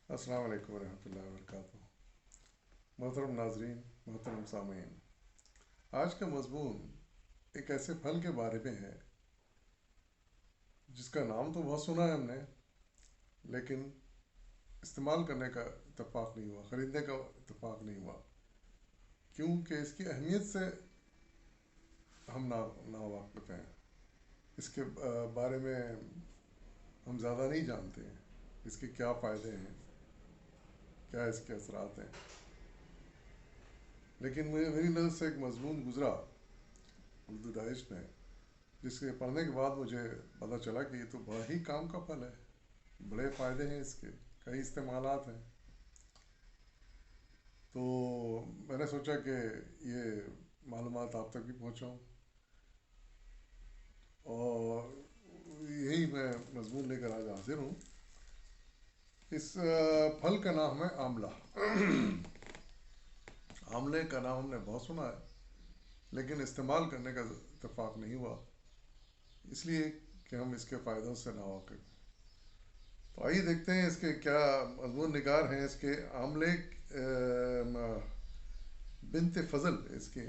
السلام علیکم ورحمۃ اللہ وبرکاتہ۔ محترم ناظرین، محترم سامعین، آج کا مضمون ایک ایسے پھل کے بارے میں ہے جس کا نام تو بہت سنا ہے ہم نے، لیکن استعمال کرنے کا اتفاق نہیں ہوا، خریدنے کا اتفاق نہیں ہوا، کیونکہ اس کی اہمیت سے ہم ناواقف ہیں۔ اس کے بارے میں ہم زیادہ نہیں جانتے ہیں، اس کے کیا فائدے ہیں، کیا اس کے اثرات ہیں۔ لیکن میری نظر سے ایک مضمون گزرا اردو داعش میں، جس کے پڑھنے کے بعد مجھے پتہ چلا کہ یہ تو بڑا ہی کام کا پھل ہے، بڑے فائدے ہیں اس کے، کئی استعمالات ہیں۔ تو میں نے سوچا کہ یہ معلومات آپ تک بھی پہنچاؤں، اور یہی میں مضمون لے کر آج حاضر ہوں۔ اس پھل کا نام ہے آملہ۔ آملے کا نام ہم نے بہت سنا ہے، لیکن استعمال کرنے کا اتفاق نہیں ہوا، اس لیے کہ ہم اس کے فائدوں سے ناواقف ہیں۔ تو آئیے دیکھتے ہیں اس کے کیا مضمون نگار ہیں۔ اس کے آملے بنت فضل اس کی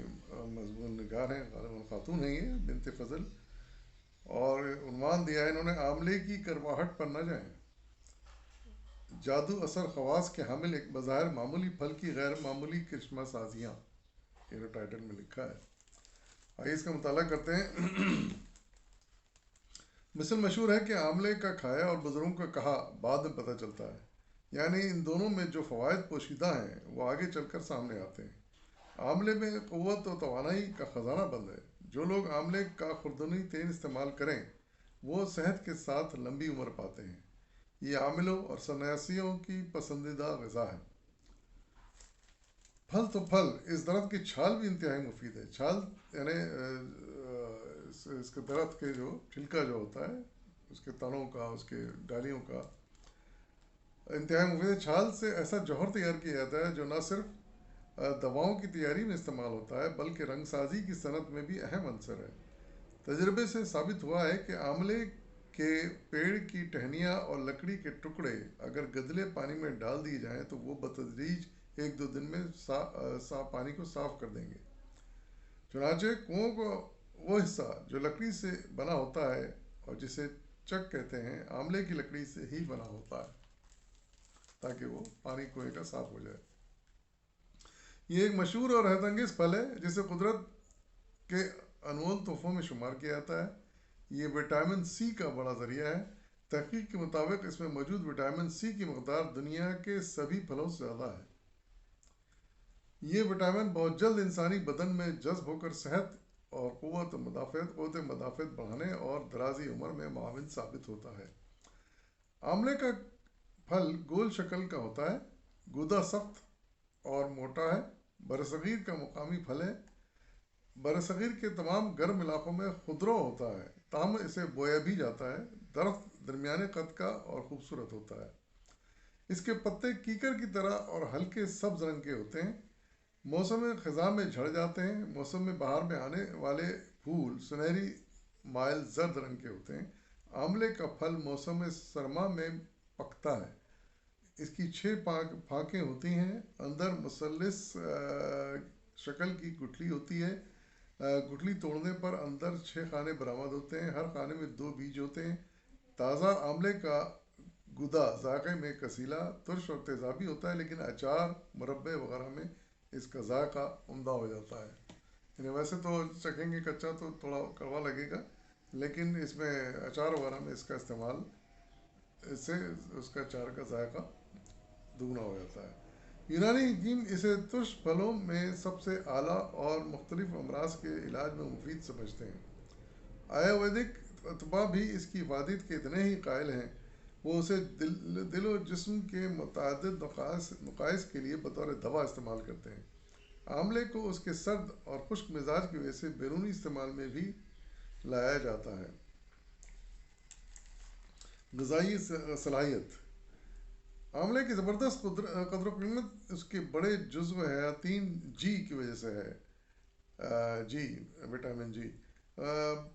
مضمون نگار ہیں، غالباً خاتون ہیں یہ، بنت فضل، اور عنوان دیا ہے انہوں نے آملے کی کرواہٹ پر نہ جائیں، جادو اثر خواص کے حامل ایک بظاہر معمولی پھل کی غیر معمولی کرشمہ سازیاں، یہ ٹائٹل میں لکھا ہے۔ آئیے اس کا مطالعہ کرتے ہیں۔ مثل مشہور ہے کہ آملے کا کھایا اور بزرگوں کا کہا بعد میں پتہ چلتا ہے، یعنی ان دونوں میں جو فوائد پوشیدہ ہیں وہ آگے چل کر سامنے آتے ہیں۔ آملے میں قوت و توانائی کا خزانہ بند ہے۔ جو لوگ آملے کا خوردنی تیل استعمال کریں وہ صحت کے ساتھ لمبی عمر پاتے ہیں۔ یہ عاملوں اور سنیاسیوں کی پسندیدہ غذا ہے۔ پھل تو پھل، اس درخت کی چھال بھی انتہائی مفید ہے۔ چھال یعنی اس کے درخت کے جو چھلکا جو ہوتا ہے، اس کے تنوں کا، اس کے ڈالیوں کا، انتہائی مفید ہے۔ چھال سے ایسا جوہر تیار کیا جاتا ہے جو نہ صرف دواؤں کی تیاری میں استعمال ہوتا ہے بلکہ رنگ سازی کی صنعت میں بھی اہم عنصر ہے۔ تجربے سے ثابت ہوا ہے کہ آملے کے پیڑ کی ٹہنیاں اور لکڑی کے ٹکڑے اگر گدلے پانی میں ڈال دیے جائیں تو وہ بتدریج 1-2 دن میں پانی کو صاف کر دیں گے۔ چنانچہ کنووں کو وہ حصہ جو لکڑی سے بنا ہوتا ہے اور جسے چک کہتے ہیں، آملے کی لکڑی سے ہی بنا ہوتا ہے تاکہ وہ پانی کنویں کا صاف ہو جائے۔ یہ ایک مشہور اور حیرت انگیز پھل ہے جسے قدرت کے انمول تحفوں میں شمار کیا جاتا ہے۔ یہ وٹامن سی کا بڑا ذریعہ ہے۔ تحقیق کے مطابق اس میں موجود وٹامن سی کی مقدار دنیا کے سبھی پھلوں سے زیادہ ہے۔ یہ وٹامن بہت جلد انسانی بدن میں جذب ہو کر صحت اور قوت مدافعت بڑھانے اور درازی عمر میں معاون ثابت ہوتا ہے۔ آملے کا پھل گول شکل کا ہوتا ہے، گودا سخت اور موٹا ہے، برصغیر کا مقامی پھل ہے۔ برصغیر کے تمام گرم علاقوں میں خضرو ہوتا ہے، تاہم اسے بویا بھی جاتا ہے۔ درخت درمیانے قد کا اور خوبصورت ہوتا ہے۔ اس کے پتے کیکر کی طرح اور ہلکے سبز رنگ کے ہوتے ہیں۔ موسم خزاں میں جھڑ جاتے ہیں۔ موسم بہار میں آنے والے پھول سنہری مائل زرد رنگ کے ہوتے ہیں۔ آملے کا پھل موسم سرما میں پکتا ہے۔ اس کی 6 پھانکیں ہوتی ہیں۔ اندر مثلث شکل کی گٹھلی ہوتی ہے۔ گٹھلی توڑنے پر اندر 6 خانے برآمد ہوتے ہیں۔ ہر خانے میں 2 بیج ہوتے ہیں۔ تازہ آملے کا گودا ذائقے میں کسیلا، ترش اور تیزابی ہوتا ہے، لیکن اچار، مربے وغیرہ میں اس کا ذائقہ عمدہ ہو جاتا ہے۔ یعنی ویسے تو چکھیں گے کچا تو تھوڑا کڑوا لگے گا، لیکن اس میں اچار وغیرہ میں اس کا استعمال، اس سے اس کا اچار کا ذائقہ دگنا ہو جاتا ہے۔ یونانی حکیم اسے ترش پھلوں میں سب سے اعلیٰ اور مختلف امراض کے علاج میں مفید سمجھتے ہیں۔ آیورویدک اطباء بھی اس کی افادیت کے اتنے ہی قائل ہیں۔ وہ اسے دل و جسم کے متعدد نقائص کے لیے بطور دوا استعمال کرتے ہیں۔ آملے کو اس کے سرد اور خشک مزاج کی وجہ سے بیرونی استعمال میں بھی لایا جاتا ہے۔ غذائی صلاحیت: آملے کی زبردست قدر و قیمت اس کے بڑے جزو حیاتین جی کی وجہ سے ہے۔ وٹامن جی۔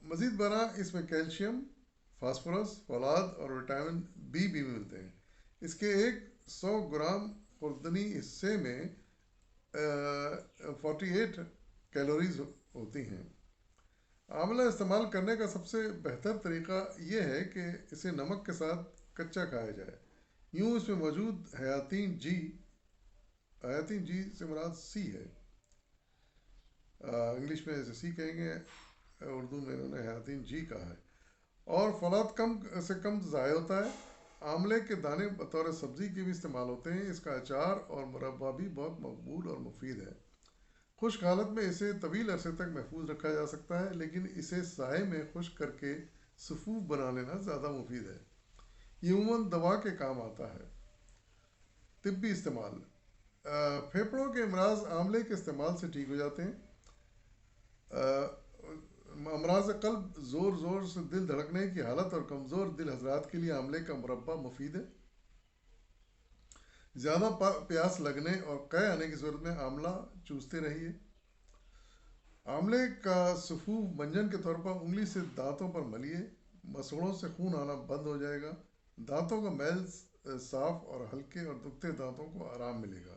مزید برآں اس میں کیلشیم، فاسفورس، فولاد اور وٹامن بی بھی ملتے ہیں۔ اس کے ایک 100 گرام خوردنی حصے میں 48 کیلوریز ہوتی ہیں۔ آملہ استعمال کرنے کا سب سے بہتر طریقہ یہ ہے کہ اسے نمک کے ساتھ کچا کھایا جائے۔ یوں اس میں موجود حیاتین جی سے مراد سی ہے، انگلش میں اسے سی کہیں گے، اردو میں انہوں نے حیاتین جی کہا ہے، اور فولاد کم سے کم ضائع ہوتا ہے۔ آملے کے دانے بطور سبزی کے بھی استعمال ہوتے ہیں۔ اس کا اچار اور مربع بھی بہت مقبول اور مفید ہے۔ خشک حالت میں اسے طویل عرصے تک محفوظ رکھا جا سکتا ہے، لیکن اسے سائے میں خشک کر کے سفوف بنا لینا زیادہ مفید ہے۔ یہ عموماً دوا کے کام آتا ہے۔ طبی استعمال: پھیپھڑوں کے امراض آملے کے استعمال سے ٹھیک ہو جاتے ہیں۔ امراض قلب، زور زور سے دل دھڑکنے کی حالت اور کمزور دل حضرات کے لیے آملے کا مربع مفید ہے۔ زیادہ پیاس لگنے اور قے آنے کی صورت میں آملہ چوستے رہیے۔ آملے کا سفوف منجن کے طور پر انگلی سے دانتوں پر ملیے، مسوڑوں سے خون آنا بند ہو جائے گا، دانتوں کا میل صاف اور ہلکے اور دکھتے دانتوں کو آرام ملے گا۔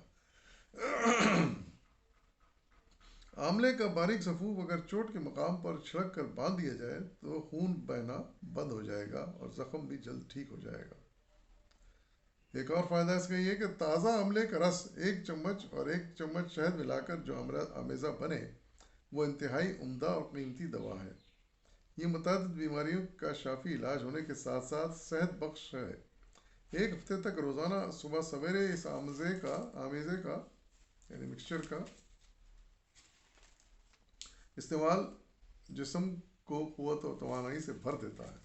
آملے کا باریک سفوف اگر چوٹ کے مقام پر چھڑک کر باندھ دیا جائے تو خون بہنا بند ہو جائے گا اور زخم بھی جلد ٹھیک ہو جائے گا۔ ایک اور فائدہ اس کا یہ کہ تازہ آملے کا رس 1 چمچ اور 1 چمچ شہد ملا کر جو آمیزہ بنے وہ انتہائی عمدہ اور قیمتی دوا ہے۔ یہ متعدد بیماریوں کا شافی علاج ہونے کے ساتھ ساتھ صحت بخش ہے۔ 1 ہفتے تک روزانہ صبح سویرے اس آمیزے کا یعنی مکسچر کا استعمال جسم کو قوت و توانائی سے بھر دیتا ہے۔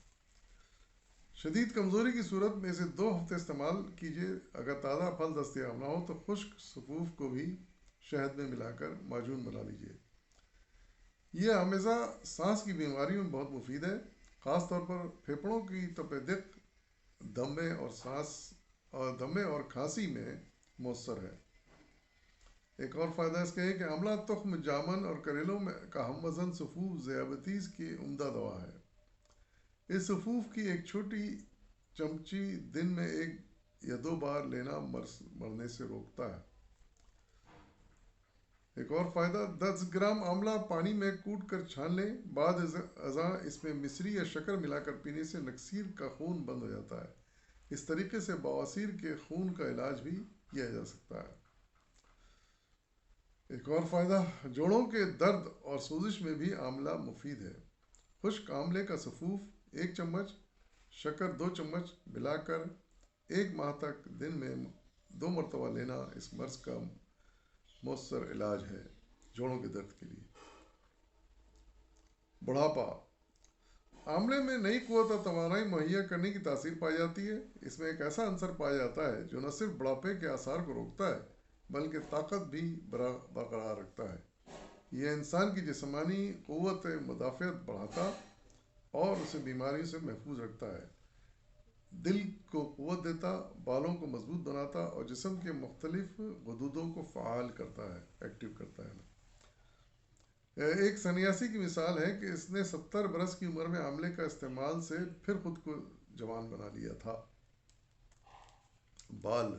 شدید کمزوری کی صورت میں اسے 2 ہفتے استعمال کیجیے۔ اگر تازہ پھل دستیاب نہ ہو تو خشک سفوف کو بھی شہد میں ملا کر معجون بنا لیجیے۔ یہ آمیزہ سانس کی بیماریوں میں بہت مفید ہے، خاص طور پر پھیپھڑوں کی تپیدق، دمے اور کھانسی میں مؤثر ہے۔ ایک اور فائدہ اس کا ہے کہ آملہ تخم جامن اور کریلوں میں کا ہم وزن سفوف ذیابیطس کی عمدہ دوا ہے۔ اس سفوف کی ایک چھوٹی چمچی دن میں 1 یا 2 بار لینا مرنے سے روکتا ہے۔ ایک اور فائدہ: 10 گرام آملہ پانی میں کوٹ کر چھان لیں، بعد ازاں اس میں مصری یا شکر ملا کر پینے سے نکسیر کا خون بند ہو جاتا ہے۔ اس طریقے سے بواسیر کے خون کا علاج بھی کیا جا سکتا ہے۔ ایک اور فائدہ: جوڑوں کے درد اور سوزش میں بھی آملہ مفید ہے۔ خشک آملے کا سفوف 1 چمچ، شکر 2 چمچ ملا کر 1 ماہ تک دن میں 2 مرتبہ لینا اس مرض کا مؤثر علاج ہے۔ جوڑوں کے درد کے لیے۔ بڑھاپا: آملے میں نئی قوت اور توانائی مہیا کرنے کی تاثیر پائی جاتی ہے۔ اس میں ایک ایسا عنصر پایا جاتا ہے جو نہ صرف بڑھاپے کے آثار کو روکتا ہے بلکہ طاقت بھی برقرار رکھتا ہے۔ یہ انسان کی جسمانی قوت مدافعت بڑھاتا اور اسے بیماریوں سے محفوظ رکھتا ہے، دل کو قوت دیتا، بالوں کو مضبوط بناتا اور جسم کے مختلف غدودوں کو فعال کرتا ہے، ایکٹیو کرتا ہے۔ ایک سنیاسی کی مثال ہے کہ اس نے 70 برس کی عمر میں آملے کا استعمال سے پھر خود کو جوان بنا لیا تھا۔ بال: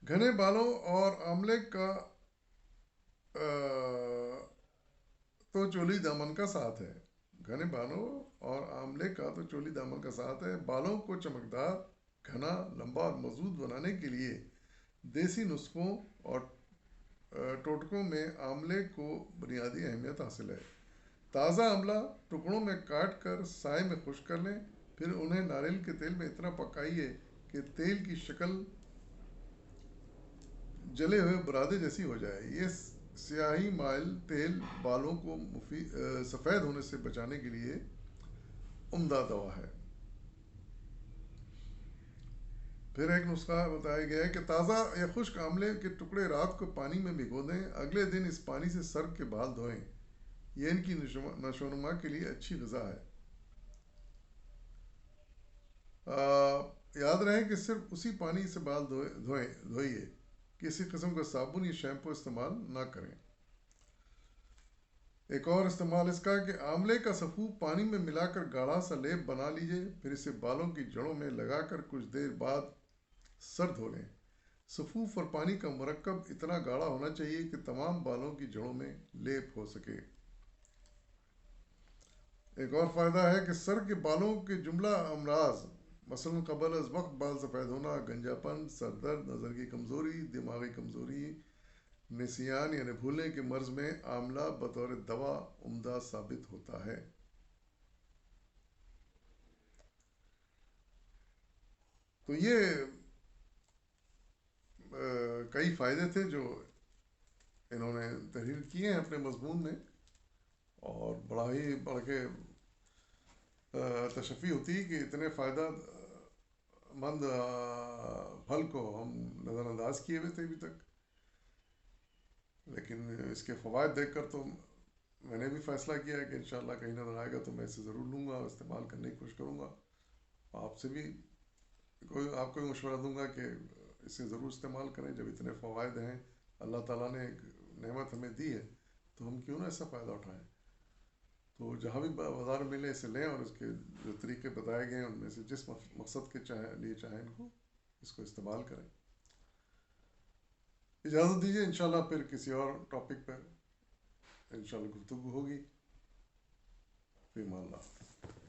گھنے بالوں اور آملے کا تو چولی دامن کا ساتھ ہے۔ گھنے بالوں اور آملے کا تو چولی دامن کا ساتھ ہے۔ بالوں کو چمکدار، گھنا، لمبا اور مضبوط بنانے کے لیے دیسی نسخوں اور ٹوٹکوں میں آملے کو بنیادی اہمیت حاصل ہے۔ تازہ آملہ ٹکڑوں میں کاٹ کر سائے میں خشک کر لیں، پھر انہیں ناریل کے تیل میں اتنا پکائیے کہ تیل کی شکل جلے ہوئے برادے جیسی ہو جائے۔ یہ سیاہی مائل تیل بالوں کو سفید ہونے سے بچانے کے لیے عمدہ دوا ہے۔ پھر ایک نسخہ بتایا گیا ہے کہ تازہ یا خشک آملے کے ٹکڑے رات کو پانی میں بھگو دیں، اگلے دن اس پانی سے سر کے بال دھوئیں۔ یہ ان کی نشو و نما کے لیے اچھی غذا ہے۔ یاد رہے کہ صرف اسی پانی سے بال دھوئیے، کسی قسم کا صابن یا شیمپو استعمال نہ کریں۔ ایک اور استعمال اس کا کہ آملے کا سفوف پانی میں ملا کر گاڑھا سا لیپ بنا لیجئے، پھر اسے بالوں کی جڑوں میں لگا کر کچھ دیر بعد سر دھو لیں۔ سفوف اور پانی کا مرکب اتنا گاڑھا ہونا چاہیے کہ تمام بالوں کی جڑوں میں لیپ ہو سکے۔ ایک اور فائدہ ہے کہ سر کے بالوں کے جملہ امراض مثلا قبل از وقت بال سفید ہونا، گنجا پن، سر درد، نظر کی کمزوری، دماغی کمزوری، نسیان یعنی بھولنے کے مرض میں آملہ بطور دوا عمدہ ثابت ہوتا ہے۔ تو یہ کئی فائدے تھے جو انہوں نے تحریر کیے ہیں اپنے مضمون میں، اور بڑا ہی بڑھ کے تشفی ہوتی ہے کہ اتنے فائدہ مند پھل کو ہم نظر انداز کیے ہوئے تھے ابھی تک، لیکن اس کے فوائد دیکھ کر تو میں نے بھی فیصلہ کیا ہے کہ انشاءاللہ کہیں نظر آئے گا تو میں اسے ضرور لوں گا اور استعمال کرنے کی کوشش کروں گا۔ آپ سے بھی آپ کو بھی مشورہ دوں گا کہ اسے ضرور استعمال کریں، جب اتنے فوائد ہیں، اللہ تعالیٰ نے ایک نعمت ہمیں دی ہے تو ہم کیوں نہ اس سے فائدہ اٹھائیں۔ تو جہاں بھی بازار ملے اسے لیں، اور اس کے جو طریقے بتائے گئے ہیں ان میں سے جس مقصد کے لیے چاہیں ان کو اس کو استعمال کریں۔ اجازت دیجیے، انشاءاللہ پھر کسی اور ٹاپک پر انشاءاللہ گفتگو ہوگی۔ فی امان اللہ۔